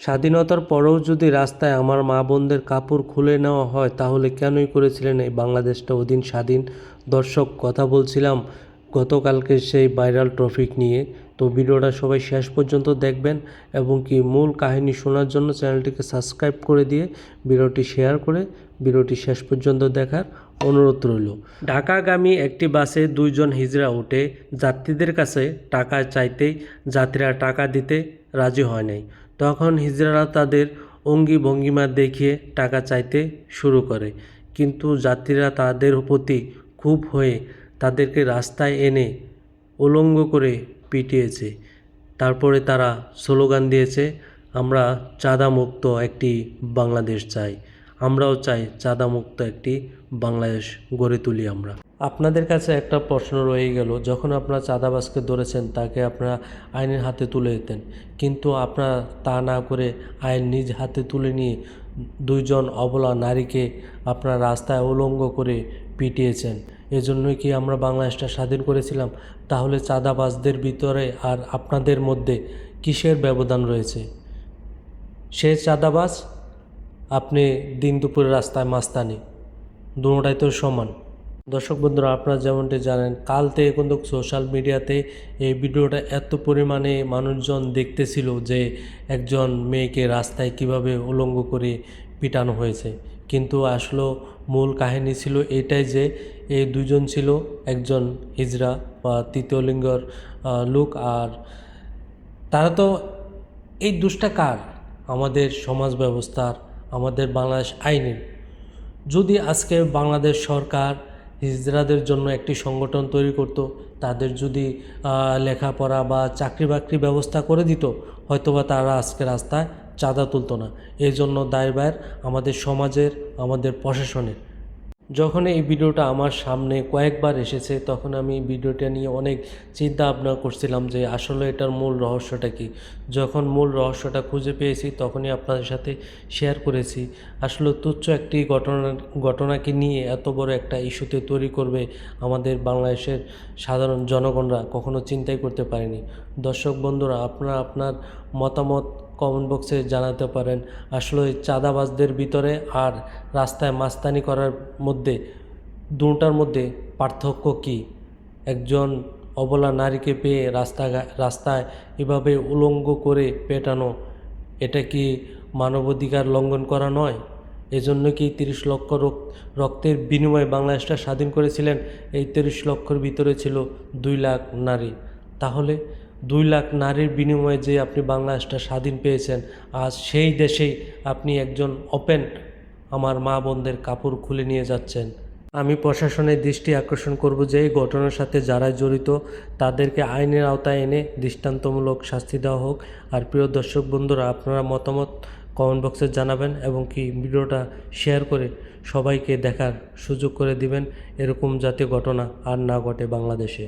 স্বাধীনতার পরেও যদি রাস্তায় আমার মা বোনদের কাপড় খুলে নেওয়া হয় তাহলে কেনই করেছিলেন এই বাংলাদেশটা ওদিন স্বাধীন? দর্শক, কথা বলছিলাম গতকালকে সেই ভাইরাল টপিক নিয়ে। তো ভিডিওটা সবাই শেষ পর্যন্ত দেখবেন এবং কি মূল কাহিনী শোনার জন্য চ্যানেলটিকে সাবস্ক্রাইব করে দিয়ে ভিডিওটি শেয়ার করে ভিডিওটি শেষ পর্যন্ত দেখার অনুরোধ রইল। ঢাকাগামী একটি বাসে দুইজন হিজড়া উঠে যাত্রীদের কাছে টাকা চাইতেই যাত্রীরা টাকা দিতে রাজি হয় নাই। তখন হিজড়ারা তাদের অঙ্গি ভঙ্গিমা দেখিয়ে টাকা চাইতে শুরু করে, কিন্তু যাত্রীরা তাদের প্রতি ক্ষুব্ধ হয়ে তাদেরকে রাস্তায় এনে উলঙ্গ করে পিটিয়েছে। তারপরে তারা স্লোগান দিয়েছে, আমরা চাঁদামুক্ত একটি বাংলাদেশ চাই, আমরাও চাই চাঁদামুক্ত একটি বাংলাদেশ গড়ে তুলি আমরা। আপনাদের কাছে একটা প্রশ্ন রয়ে গেল, যখন আপনারা চাঁদাবাজকে ধরেছেন তাকে আপনারা আইনের হাতে তুলে দিতেন, কিন্তু আপনারা তা না করে আইন নিজ হাতে তুলে নিয়ে দুইজন অবলা নারীকে আপনারা রাস্তায় উলঙ্গ করে পিটিয়েছেন। এজন্যই কি আমরা বাংলাদেশটা স্বাধীন করেছিলাম? তাহলে চাঁদাবাজদের ভিতরে আর আপনাদের মধ্যে কিসের ব্যবধান রয়েছে? সে চাঁদাবাজ, আপনি দিন দুপুরে রাস্তায় মাস্তানি, দুটোটাই তো সমান। দর্শক বন্ধুরা, আপনারা যেমনটি জানেন, কাল থেকে কিন্তু সোশ্যাল মিডিয়াতে এই ভিডিওটা এত পরিমাণে মানুষজন দেখতেছিল যে একজন মেয়েকে রাস্তায় কিভাবে উলঙ্গ করে পিটানো হয়েছে। কিন্তু আসলে মূল কাহিনী ছিল এটাই যে এই দুজন ছিল একজন হিজড়া বা তৃতীয় লিঙ্গর লোক। আর তারা তো, এই দোষটা কার? আমাদের সমাজ ব্যবস্থার, আমাদের বাংলাদেশ আইনের। যদি আজকে বাংলাদেশ সরকার হিজড়াদের জন্য একটি সংগঠন তৈরি করত, তাদের যদি লেখাপড়া বা চাকরি বাকরি ব্যবস্থা করে দিত, হয়তোবা তারা আজকে রাস্তায় চাঁদা তুলতো না। এই জন্য দায়ভার আমাদের সমাজের, আমাদের প্রশাসনের। যখন এই ভিডিওটা আমার সামনে কয়েকবার এসেছে তখন আমি ভিডিওটা নিয়ে অনেক চিন্তা ভাবনা করছিলাম যে আসলে এটার মূল রহস্যটা কী। যখন মূল রহস্যটা খুঁজে পেয়েছি তখনই আপনাদের সাথে শেয়ার করেছি। আসলে তুচ্ছ একটি ঘটনাকে নিয়ে এত বড় একটা ইস্যুতে তৈরি করবে আমাদের বাংলাদেশের সাধারণ জনগণরা কখনো চিন্তাই করতে পারেনি। দর্শক বন্ধুরা, আপনারা আপনার মতামত কমেন্ট বক্সে জানাতে পারেন। আসলে চাঁদাবাজদের ভিতরে আর রাস্তায় মাস্তানি করার মধ্যে, দুটার মধ্যে পার্থক্য কী? একজন অবলা নারীকে পেয়ে রাস্তায় এভাবে উলঙ্গ করে পেটানো, এটা কি মানবাধিকার লঙ্ঘন করা নয়? এজন্য কি 30 লক্ষ রক্তের বিনিময়ে বাংলাদেশটা স্বাধীন করেছিলেন? এই 30 লক্ষের ভিতরে ছিল 2 লাখ নারী। তাহলে 2 লাখ নারীর বিনিময়ে যে আপনি বাংলাদেশটা স্বাধীন পেয়েছেন, আজ সেই দেশেই আপনি একজন ওপেন আমার মা বোনদের কাপড় খুলে নিয়ে যাচ্ছেন। আমি প্রশাসনের দৃষ্টি আকর্ষণ করব যে এই ঘটনার সাথে যারা জড়িত তাদেরকে আইনের আওতায় এনে দৃষ্টান্তমূলক শাস্তি দেওয়া হোক। আর প্রিয় দর্শক বন্ধুরা, আপনারা মতামত কমেন্ট বক্সে জানাবেন এবং কি ভিডিওটা শেয়ার করে সবাইকে দেখার সুযোগ করে দিবেন, এরকম যাতে ঘটনা আর না ঘটে বাংলাদেশে।